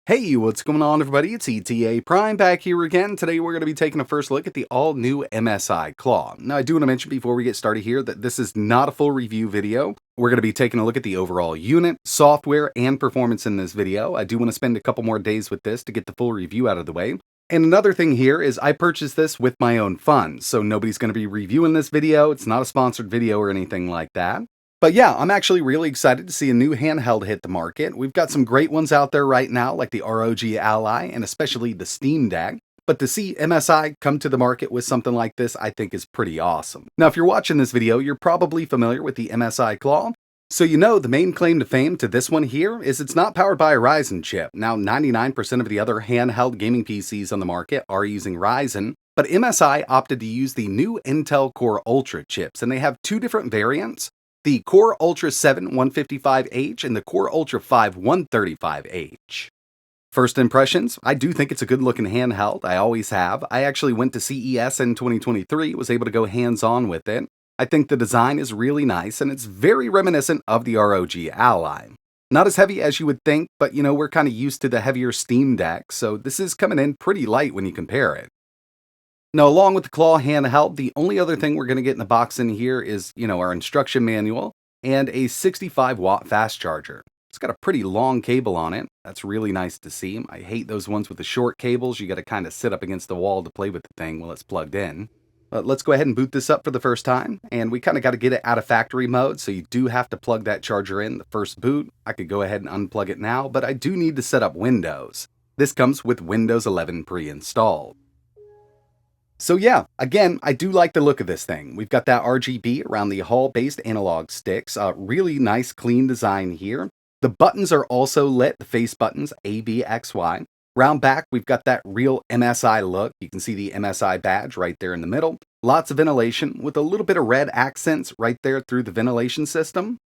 Hey, what's going on everybody? It's ETAPRIME back here again. Today we're going to be taking a first look at the all-new MSI Claw. Now I do want to mention before we get started here that this is not a full review video. We're going to be taking a look at the overall unit, software, and performance in this video. I do want to spend a couple more days with this to get the full review out of the way. And another thing here is I purchased this with my own funds, so nobody's going to be reviewing this video. It's not a sponsored video or anything like that. But yeah, I'm actually really excited to see a new handheld hit the market. We've got some great ones out there right now, like the ROG Ally and especially the Steam Deck. But to see MSI come to the market with something like this, I think is pretty awesome. Now, if you're watching this video, you're probably familiar with the MSI Claw. So you know the main claim to fame to this one here is it's not powered by a Ryzen chip. Now, 99% of the other handheld gaming PCs on the market are using Ryzen, but MSI opted to use the new Intel Core Ultra chips, and they have two different variants. The Core Ultra 7 155H and the Core Ultra 5 135H. First impressions, I do think it's a good looking handheld. I always have. I actually went to CES in 2023, was able to go hands-on with it. I think the design is really nice and it's very reminiscent of the ROG Ally. Not as heavy as you would think, but you know, we're kind of used to the heavier Steam Deck, so this is coming in pretty light when you compare it. Now, along with the Claw handheld, the only other thing we're going to get in the box in here is, our instruction manual and a 65-watt fast charger. It's got a pretty long cable on it. That's really nice to see. I hate those ones with the short cables. You got to kind of sit up against the wall to play with the thing while it's plugged in. But let's go ahead and boot this up for the first time. And we kind of got to get it out of factory mode, so you do have to plug that charger in the first boot. I could go ahead and unplug it now, but I do need to set up Windows. This comes with Windows 11 pre-installed. So yeah, again, I do like the look of this thing. We've got that RGB around the Hall-based analog sticks. Really nice, clean design here. The buttons are also lit, the face buttons, A, B, X, Y. Round back, we've got that real MSI look. You can see the MSI badge right there in the middle. Lots of ventilation with a little bit of red accents right there through the ventilation system.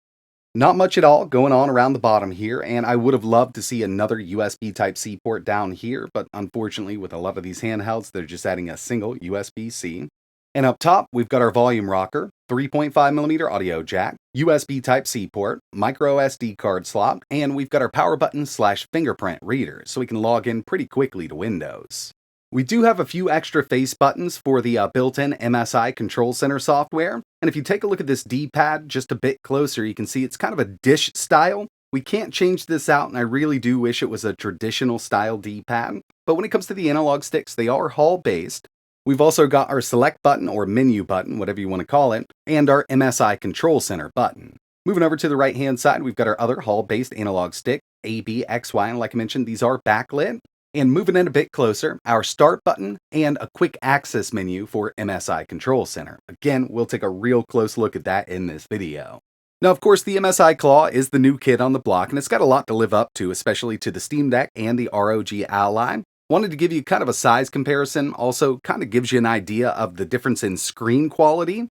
Not much at all going on around the bottom here, and I would have loved to see another USB Type-C port down here, but unfortunately with a lot of these handhelds, they're just adding a single USB-C. And up top, we've got our volume rocker, 3.5mm audio jack, USB Type-C port, micro SD card slot, and we've got our power button / fingerprint reader, so we can log in pretty quickly to Windows. We do have a few extra face buttons for the built-in MSI Control Center software, and if you take a look at this D-pad just a bit closer, you can see it's kind of a dish style. We can't change this out, and I really do wish it was a traditional style D-pad, but when it comes to the analog sticks, they are Hall-based. We've also got our select button, or menu button, whatever you want to call it, and our MSI Control Center button. Moving over to the right-hand side, we've got our other Hall-based analog stick, A, B, X, Y, and like I mentioned, these are backlit. And moving in a bit closer, our start button and a quick access menu for MSI Control Center. Again, we'll take a real close look at that in this video. Now, of course, the MSI Claw is the new kid on the block, and it's got a lot to live up to, especially to the Steam Deck and the ROG Ally. Wanted to give you kind of a size comparison, also kind of gives you an idea of the difference in screen quality.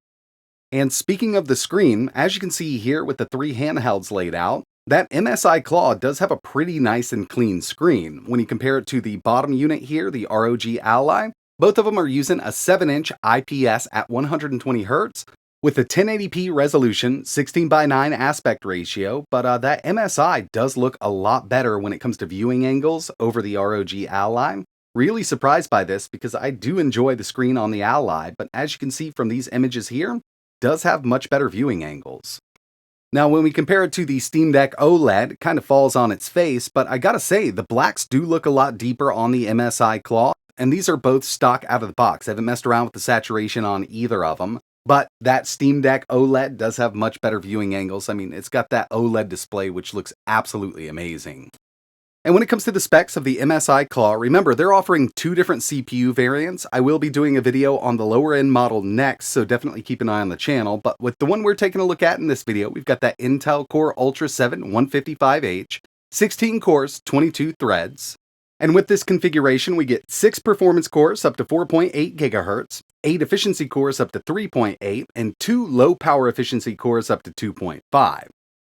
And speaking of the screen, as you can see here with the three handhelds laid out, that MSI Claw does have a pretty nice and clean screen. When you compare it to the bottom unit here, the ROG Ally, both of them are using a 7-inch IPS at 120Hz with a 1080p resolution, 16:9 aspect ratio, but that MSI does look a lot better when it comes to viewing angles over the ROG Ally. Really surprised by this because I do enjoy the screen on the Ally, but as you can see from these images here, does have much better viewing angles. Now, when we compare it to the Steam Deck OLED, it kind of falls on its face, but I gotta say, the blacks do look a lot deeper on the MSI Claw, and these are both stock out of the box. I haven't messed around with the saturation on either of them, but that Steam Deck OLED does have much better viewing angles. I mean, it's got that OLED display, which looks absolutely amazing. And when it comes to the specs of the MSI Claw, remember, they're offering two different CPU variants. I will be doing a video on the lower end model next, so definitely keep an eye on the channel. But with the one we're taking a look at in this video, we've got that Intel Core Ultra 7 155H, 16 cores, 22 threads. And with this configuration, we get 6 performance cores up to 4.8 GHz, 8 efficiency cores up to 3.8, and 2 low power efficiency cores up to 2.5.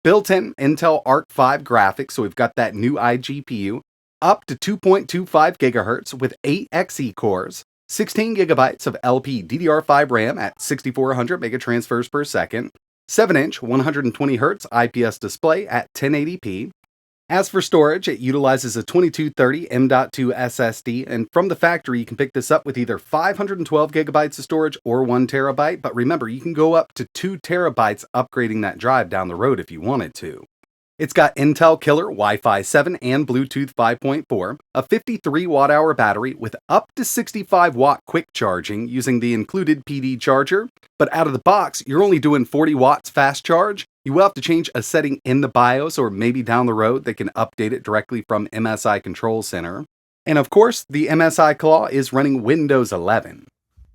Built-in Intel Arc 5 graphics, so we've got that new iGPU, up to 2.25 GHz with 8 Xe cores, 16 GB of LPDDR5 RAM at 6400 megatransfers per second, 7-inch 120Hz IPS display at 1080p, As for storage, it utilizes a 2230 M.2 SSD, and from the factory, you can pick this up with either 512 gigabytes of storage or 1 terabyte, but remember, you can go up to 2 terabytes upgrading that drive down the road if you wanted to. It's got Intel Killer Wi-Fi 7 and Bluetooth 5.4, a 53 watt-hour battery with up to 65 watt quick charging using the included PD charger, but out of the box, you're only doing 40 watts fast charge. You will have to change a setting in the BIOS, or maybe down the road they can update it directly from MSI Control Center. And of course, the MSI Claw is running Windows 11.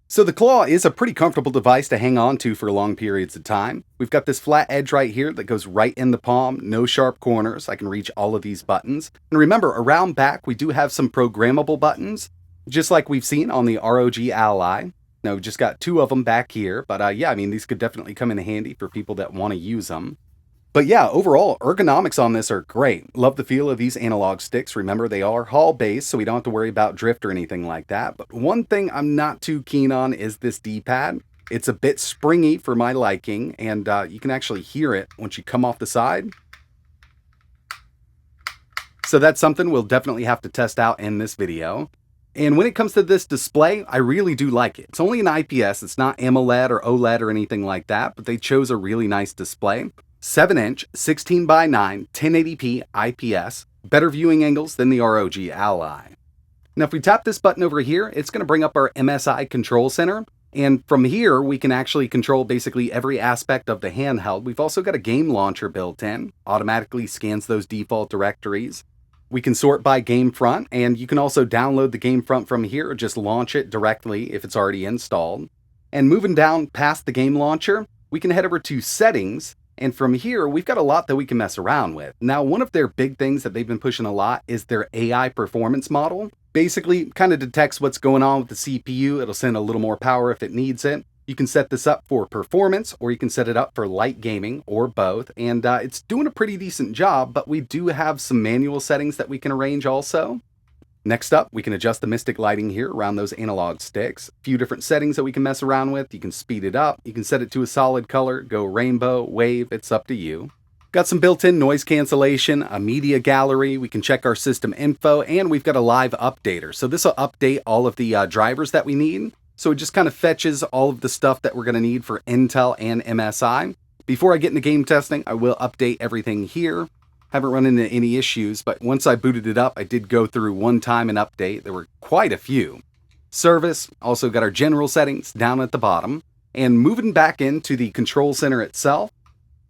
So the Claw is a pretty comfortable device to hang on to for long periods of time. We've got this flat edge right here that goes right in the palm, no sharp corners. I can reach all of these buttons. And remember, around back, we do have some programmable buttons, just like we've seen on the ROG Ally. Now, we've just got 2 of them back here, but yeah, I mean, these could definitely come in handy for people that want to use them. But yeah, overall, ergonomics on this are great. Love the feel of these analog sticks. Remember, they are Hall-based, so we don't have to worry about drift or anything like that. But one thing I'm not too keen on is this D-pad. It's a bit springy for my liking, and you can actually hear it once you come off the side. So that's something we'll definitely have to test out in this video. And when it comes to this display, I really do like it. It's only an IPS, it's not AMOLED or OLED or anything like that, but they chose a really nice display. 7-inch, 16 by 9, 1080p IPS, better viewing angles than the ROG Ally. Now if we tap this button over here, it's going to bring up our MSI Control Center, and from here we can actually control basically every aspect of the handheld. We've also got a game launcher built in, automatically scans those default directories. We can sort by game front, and you can also download the game front from here or just launch it directly if it's already installed. And moving down past the game launcher, we can head over to settings. And from here, we've got a lot that we can mess around with. Now, one of their big things that they've been pushing a lot is their AI performance model. Basically, kind of detects what's going on with the CPU. It'll send a little more power if it needs it. You can set this up for performance, or you can set it up for light gaming, or both. And it's doing a pretty decent job, but we do have some manual settings that we can arrange also. Next up, we can adjust the Mystic lighting here around those analog sticks. A few different settings that we can mess around with. You can speed it up, you can set it to a solid color, go rainbow, wave, it's up to you. Got some built-in noise cancellation, a media gallery, we can check our system info, and we've got a live updater. So this will update all of the drivers that we need. So it just kind of fetches all of the stuff that we're going to need for Intel and MSI. Before I get into game testing, I will update everything here. Haven't run into any issues, but once I booted it up, I did go through one time and update. There were quite a few. Service, also got our general settings down at the bottom. And moving back into the control center itself,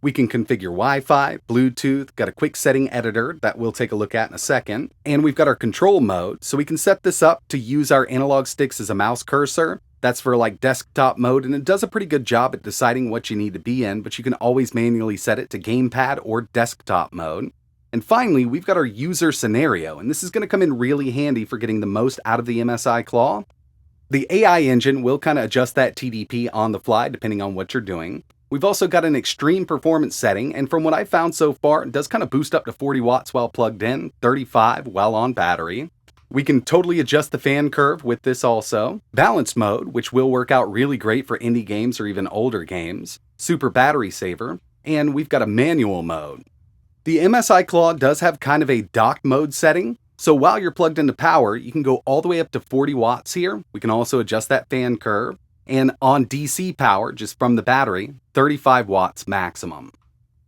we can configure Wi-Fi, Bluetooth, got a quick setting editor that we'll take a look at in a second. And we've got our control mode, so we can set this up to use our analog sticks as a mouse cursor. That's for like desktop mode, and it does a pretty good job at deciding what you need to be in, but you can always manually set it to gamepad or desktop mode. And finally, we've got our user scenario, and this is going to come in really handy for getting the most out of the MSI Claw. The AI engine will kind of adjust that TDP on the fly depending on what you're doing. We've also got an extreme performance setting, and from what I've found so far, it does kind of boost up to 40 watts while plugged in, 35 while on battery. We can totally adjust the fan curve with this also. Balance mode, which will work out really great for indie games or even older games. Super battery saver. And we've got a manual mode. The MSI Claw does have kind of a dock mode setting. So while you're plugged into power, you can go all the way up to 40 watts here. We can also adjust that fan curve. And on DC power, just from the battery, 35 watts maximum.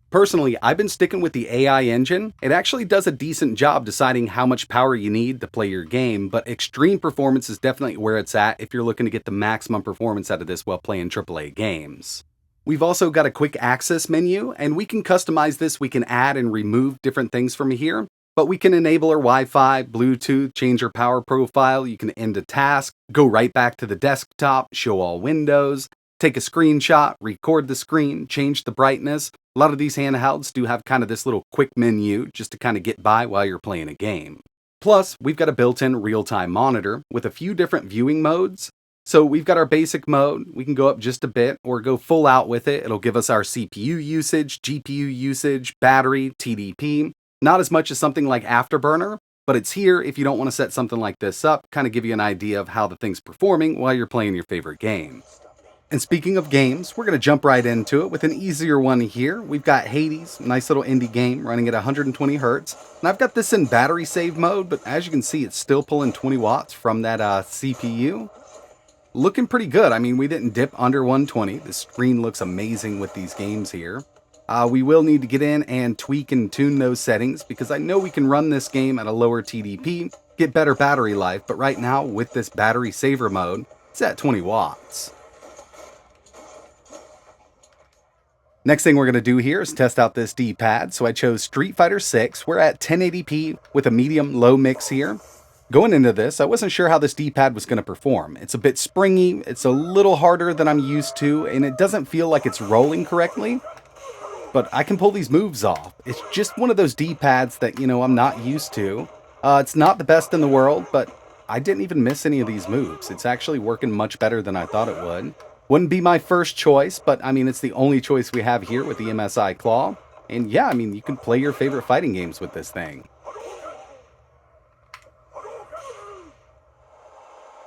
Personally, I've been sticking with the AI engine. It actually does a decent job deciding how much power you need to play your game, but extreme performance is definitely where it's at if you're looking to get the maximum performance out of this while playing AAA games. We've also got a quick access menu, and we can customize this. We can add and remove different things from here, but we can enable our Wi-Fi, Bluetooth, change our power profile. You can end a task, go right back to the desktop, show all windows, take a screenshot, record the screen, change the brightness. A lot of these handhelds do have kind of this little quick menu just to kind of get by while you're playing a game. Plus, we've got a built-in real-time monitor with a few different viewing modes. So we've got our basic mode. We can go up just a bit or go full out with it. It'll give us our CPU usage, GPU usage, battery, TDP. Not as much as something like Afterburner, but it's here if you don't want to set something like this up, kind of give you an idea of how the thing's performing while you're playing your favorite game. And speaking of games, we're going to jump right into it with an easier one here. We've got Hades, nice little indie game running at 120 hertz. And I've got this in battery save mode, but as you can see, it's still pulling 20 watts from that CPU. Looking pretty good. I mean, we didn't dip under 120. The screen looks amazing with these games here. We will need to get in and tweak and tune those settings because I know we can run this game at a lower TDP, get better battery life, but right now with this battery saver mode, it's at 20 watts. Next thing we're going to do here is test out this D-pad. So I chose Street Fighter 6. We're at 1080p with a medium-low mix here. Going into this, I wasn't sure how this D-pad was going to perform. It's a bit springy, it's a little harder than I'm used to, and it doesn't feel like it's rolling correctly. But I can pull these moves off. It's just one of those D-pads that, I'm not used to. It's not the best in the world, but I didn't even miss any of these moves. It's actually working much better than I thought it would. Wouldn't be my first choice, but I mean, it's the only choice we have here with the MSI Claw. And yeah, I mean, you can play your favorite fighting games with this thing.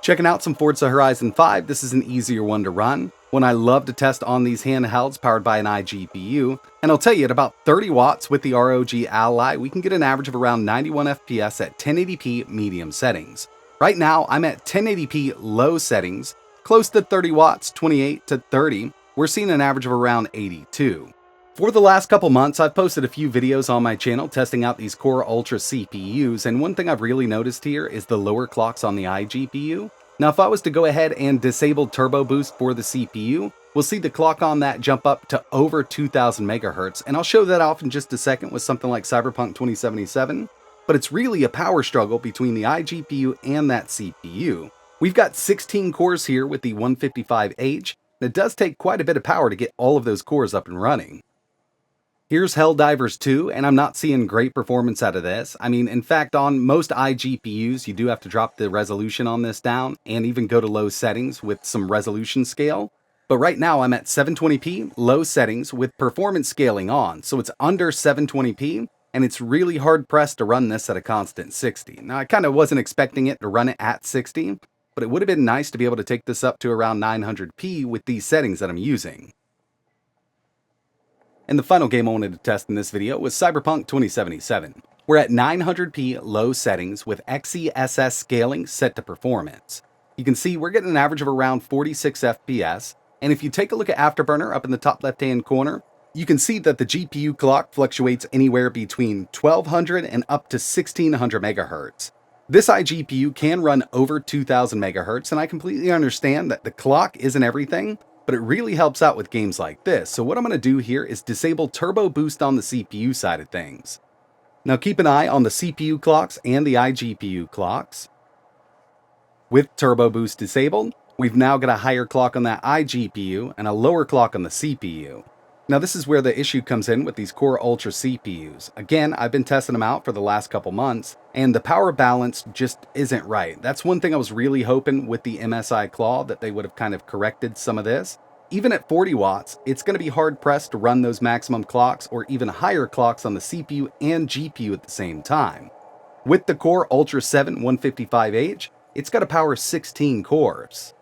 Checking out some Forza Horizon 5, this is an easier one to run. One I love to test on these handhelds powered by an iGPU. And I'll tell you, at about 30 watts with the ROG Ally, we can get an average of around 91 FPS at 1080p medium settings. Right now, I'm at 1080p low settings. Close to 30 watts, 28 to 30, we're seeing an average of around 82. For the last couple months, I've posted a few videos on my channel testing out these Core Ultra CPUs, and one thing I've really noticed here is the lower clocks on the iGPU. Now, if I was to go ahead and disable Turbo Boost for the CPU, we'll see the clock on that jump up to over 2000 megahertz, and I'll show that off in just a second with something like Cyberpunk 2077, but it's really a power struggle between the iGPU and that CPU. We've got 16 cores here with the 155H, and it does take quite a bit of power to get all of those cores up and running. Here's Helldivers 2, and I'm not seeing great performance out of this. I mean, in fact, on most iGPUs, you do have to drop the resolution on this down, and even go to low settings with some resolution scale. But right now, I'm at 720p, low settings, with performance scaling on, so it's under 720p, and it's really hard-pressed to run this at a constant 60. Now, I kind of wasn't expecting it to run it at 60, but it would have been nice to be able to take this up to around 900p with these settings that I'm using. And the final game I wanted to test in this video was Cyberpunk 2077. We're at 900p low settings with XeSS scaling set to performance. You can see we're getting an average of around 46 FPS, and if you take a look at Afterburner up in the top left-hand corner, you can see that the GPU clock fluctuates anywhere between 1200 and up to 1600 megahertz. This iGPU can run over 2000 megahertz, and I completely understand that the clock isn't everything, but it really helps out with games like this. So what I'm going to do here is disable Turbo Boost on the CPU side of things. Now keep an eye on the CPU clocks and the iGPU clocks. With Turbo Boost disabled, we've now got a higher clock on that iGPU and a lower clock on the CPU. Now this is where the issue comes in with these Core Ultra CPUs. Again, I've been testing them out for the last couple months, and the power balance just isn't right. That's one thing I was really hoping with the MSI Claw, that they would have kind of corrected some of this. Even at 40 watts, it's going to be hard pressed to run those maximum clocks or even higher clocks on the CPU and GPU at the same time. With the Core Ultra 7 155H, it's got a power of 16 cores.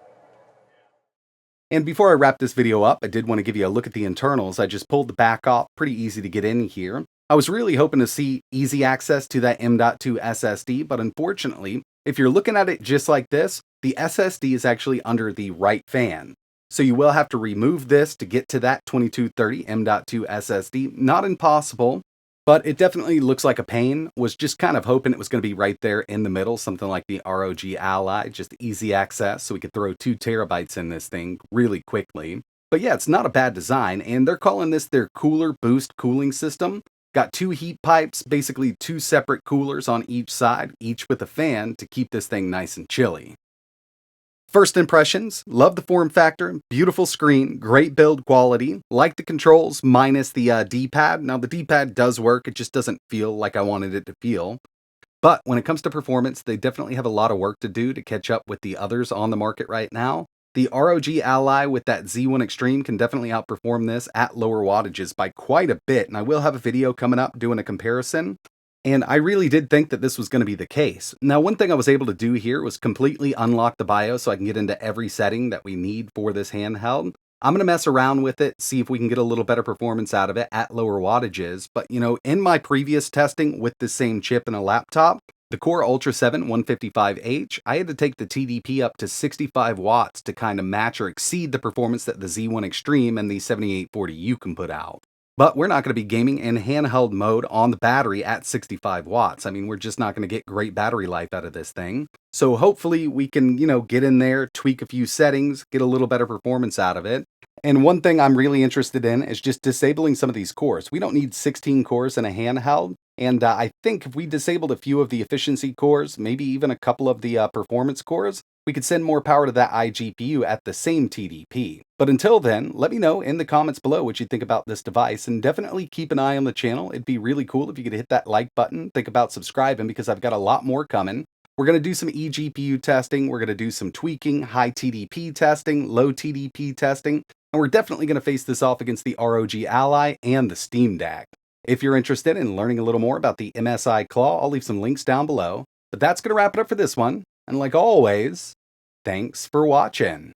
And before I wrap this video up, I did want to give you a look at the internals. I just pulled the back off, pretty easy to get in here. I was really hoping to see easy access to that M.2 SSD, but unfortunately, if you're looking at it just like this, the SSD is actually under the right fan. So you will have to remove this to get to that 2230 M.2 SSD. Not impossible, but it definitely looks like a pain. Was just kind of hoping it was going to be right there in the middle, something like the ROG Ally, just easy access, so we could throw 2 terabytes in this thing really quickly. But yeah, it's not a bad design, and they're calling this their Cooler Boost cooling system. Got 2 heat pipes, basically 2 separate coolers on each side, each with a fan to keep this thing nice and chilly. First impressions, love the form factor, beautiful screen, great build quality, like the controls minus the D-pad. Now the D-pad does work, it just doesn't feel like I wanted it to feel. But when it comes to performance, they definitely have a lot of work to do to catch up with the others on the market right now. The ROG Ally with that Z1 Extreme can definitely outperform this at lower wattages by quite a bit, and I will have a video coming up doing a comparison. And I really did think that this was going to be the case. Now, one thing I was able to do here was completely unlock the BIOS so I can get into every setting that we need for this handheld. I'm going to mess around with it, see if we can get a little better performance out of it at lower wattages. But, in my previous testing with the same chip in a laptop, the Core Ultra 7 155H, I had to take the TDP up to 65 watts to kind of match or exceed the performance that the Z1 Extreme and the 7840U can put out. But we're not going to be gaming in handheld mode on the battery at 65 watts. I mean, we're just not going to get great battery life out of this thing. So hopefully we can, get in there, tweak a few settings, get a little better performance out of it. And one thing I'm really interested in is just disabling some of these cores. We don't need 16 cores in a handheld. And I think if we disabled a few of the efficiency cores, maybe even a couple of the performance cores, we could send more power to that iGPU at the same TDP. But until then, let me know in the comments below what you think about this device, and definitely keep an eye on the channel. It'd be really cool if you could hit that like button. Think about subscribing because I've got a lot more coming. We're going to do some eGPU testing, we're going to do some tweaking, high TDP testing, low TDP testing, and we're definitely going to face this off against the ROG Ally and the Steam Deck. If you're interested in learning a little more about the MSI Claw, I'll leave some links down below. But that's going to wrap it up for this one. And like always, thanks for watching.